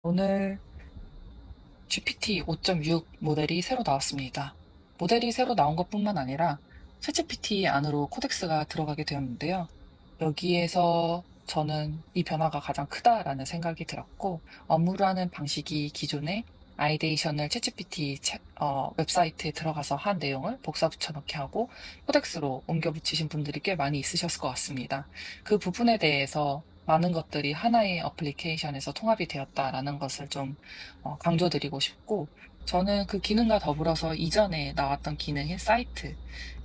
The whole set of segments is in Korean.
오늘 GPT 5.6 모델이 새로 나왔습니다. 모델이 새로 나온 것뿐만 아니라 챗GPT 안으로 코덱스가 들어가게 되었는데요. 여기에서 저는 이 변화가 가장 크다라는 생각이 들었고, 업무를 하는 방식이 기존의 아이데이션을 챗GPT 웹사이트에 들어가서 한 내용을 복사 붙여넣기 하고 코덱스로 옮겨 붙이신 분들이 꽤 많이 있으셨을 것 같습니다. 그 부분에 대해서 많은 것들이 하나의 어플리케이션에서 통합이 되었다라는 것을 좀 강조드리고 싶고, 저는 그 기능과 더불어서 이전에 나왔던 기능인 사이트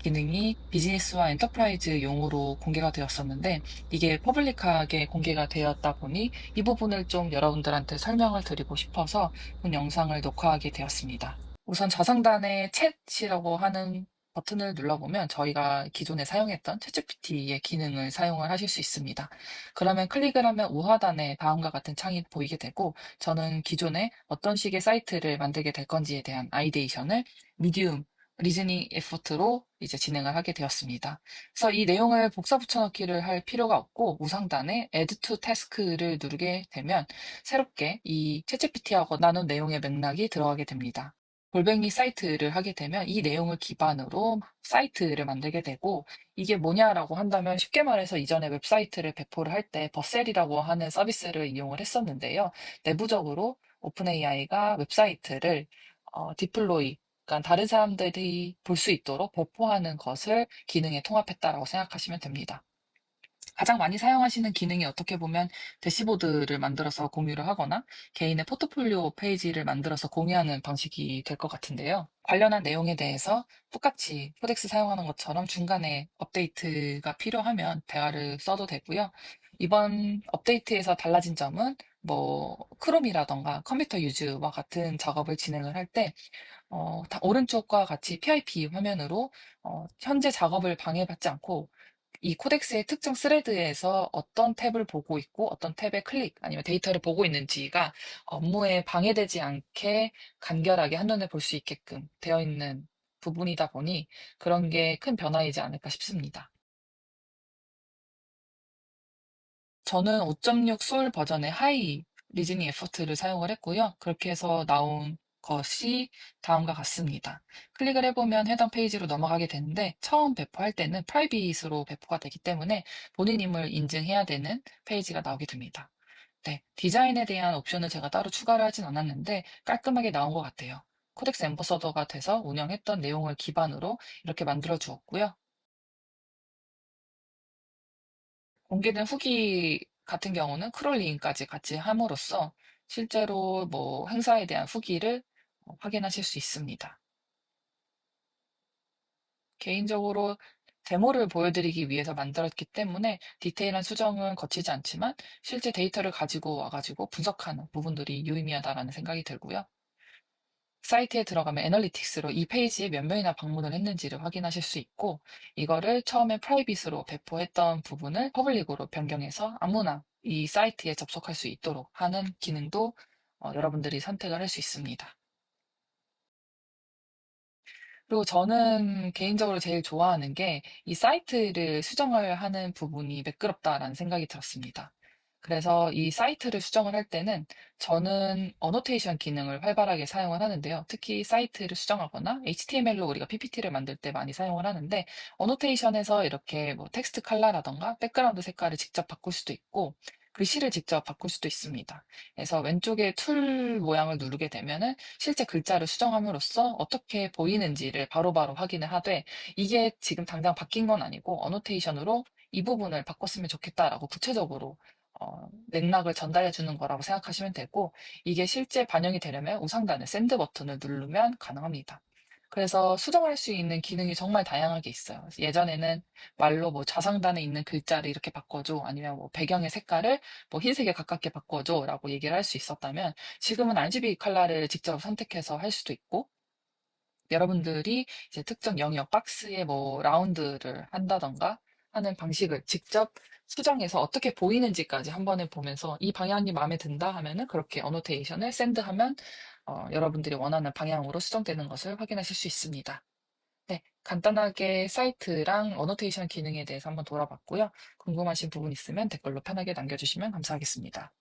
기능이 비즈니스와 엔터프라이즈 용으로 공개가 되었었는데, 이게 퍼블릭하게 공개가 되었다 보니 이 부분을 좀 여러분들한테 설명을 드리고 싶어서 본 영상을 녹화하게 되었습니다. 우선 좌상단에 챗이라고 하는 버튼을 눌러보면 저희가 기존에 사용했던 챗GPT의 기능을 사용을 하실 수 있습니다. 그러면 클릭을 하면 우하단에 다음과 같은 창이 보이게 되고, 저는 기존에 어떤 식의 사이트를 만들게 될 건지에 대한 아이데이션을 미디움 리즈닝 에포트로 이제 진행을 하게 되었습니다. 그래서 이 내용을 복사 붙여넣기를 할 필요가 없고, 우상단에 Add to Task를 누르게 되면 새롭게 이 챗GPT하고 나눈 내용의 맥락이 들어가게 됩니다. 골뱅이 사이트를 하게 되면 이 내용을 기반으로 사이트를 만들게 되고, 이게 뭐냐라고 한다면 쉽게 말해서 이전에 웹사이트를 배포를 할 때 버셀이라고 하는 서비스를 이용을 했었는데요. 내부적으로 오픈 AI가 웹사이트를 디플로이, 그러니까 다른 사람들이 볼 수 있도록 배포하는 것을 기능에 통합했다라고 생각하시면 됩니다. 가장 많이 사용하시는 기능이 어떻게 보면 대시보드를 만들어서 공유를 하거나 개인의 포트폴리오 페이지를 만들어서 공유하는 방식이 될 것 같은데요. 관련한 내용에 대해서 똑같이 코덱스 사용하는 것처럼 중간에 업데이트가 필요하면 대화를 써도 되고요. 이번 업데이트에서 달라진 점은 뭐 크롬이라던가 컴퓨터 유즈와 같은 작업을 진행을 할 때 오른쪽과 같이 PIP 화면으로 현재 작업을 방해받지 않고 이 코덱스의 특정 스레드에서 어떤 탭을 보고 있고 어떤 탭에 클릭 아니면 데이터를 보고 있는지가 업무에 방해되지 않게 간결하게 한눈에 볼 수 있게끔 되어 있는 부분이다 보니 그런 게 큰 변화이지 않을까 싶습니다. 저는 5.6 소울 버전의 하이 리즈닝 에포트를 사용을 했고요. 그렇게 해서 나온 것이 다음과 같습니다. 클릭을 해보면 해당 페이지로 넘어가게 되는데, 처음 배포할 때는 프라이빗으로 배포가 되기 때문에 본인임을 인증해야 되는 페이지가 나오게 됩니다. 네, 디자인에 대한 옵션을 제가 따로 추가를 하진 않았는데 깔끔하게 나온 것 같아요. 코덱스 엠버서더가 돼서 운영했던 내용을 기반으로 이렇게 만들어 주었고요. 공개된 후기 같은 경우는 크롤링까지 같이 함으로써 실제로 뭐 행사에 대한 후기를 확인하실 수 있습니다. 개인적으로 데모를 보여드리기 위해서 만들었기 때문에 디테일한 수정은 거치지 않지만 실제 데이터를 가지고 와가지고 분석하는 부분들이 유의미하다라는 생각이 들고요. 사이트에 들어가면 애널리틱스로 이 페이지에 몇 명이나 방문을 했는지를 확인하실 수 있고, 이거를 처음에 프라이빗으로 배포했던 부분을 퍼블릭으로 변경해서 아무나 이 사이트에 접속할 수 있도록 하는 기능도 여러분들이 선택을 할 수 있습니다. 그리고 저는 개인적으로 제일 좋아하는 게 이 사이트를 수정을 하는 부분이 매끄럽다라는 생각이 들었습니다. 그래서 이 사이트를 수정을 할 때는 저는 어노테이션 기능을 활발하게 사용을 하는데요. 특히 사이트를 수정하거나 HTML로 우리가 PPT를 만들 때 많이 사용을 하는데, 어노테이션에서 이렇게 뭐 텍스트 컬러라던가 백그라운드 색깔을 직접 바꿀 수도 있고 글씨를 직접 바꿀 수도 있습니다. 그래서 왼쪽에 툴 모양을 누르게 되면은 실제 글자를 수정함으로써 어떻게 보이는지를 바로바로 확인을 하되, 이게 지금 당장 바뀐 건 아니고 어노테이션으로 이 부분을 바꿨으면 좋겠다라고 구체적으로 맥락을 전달해 주는 거라고 생각하시면 되고, 이게 실제 반영이 되려면 우상단의 샌드 버튼을 누르면 가능합니다. 그래서 수정할 수 있는 기능이 정말 다양하게 있어요. 그래서 예전에는 말로 뭐 좌상단에 있는 글자를 이렇게 바꿔줘, 아니면 뭐 배경의 색깔을 뭐 흰색에 가깝게 바꿔줘라고 얘기를 할 수 있었다면, 지금은 RGB 컬러를 직접 선택해서 할 수도 있고, 여러분들이 이제 특정 영역 박스에 뭐 라운드를 한다던가 하는 방식을 직접 수정해서 어떻게 보이는지까지 한 번에 보면서 이 방향이 마음에 든다 하면은 그렇게 어노테이션을 샌드하면 여러분들이 원하는 방향으로 수정되는 것을 확인하실 수 있습니다. 네, 간단하게 사이트랑 어노테이션 기능에 대해서 한번 돌아봤고요. 궁금하신 부분 있으면 댓글로 편하게 남겨주시면 감사하겠습니다.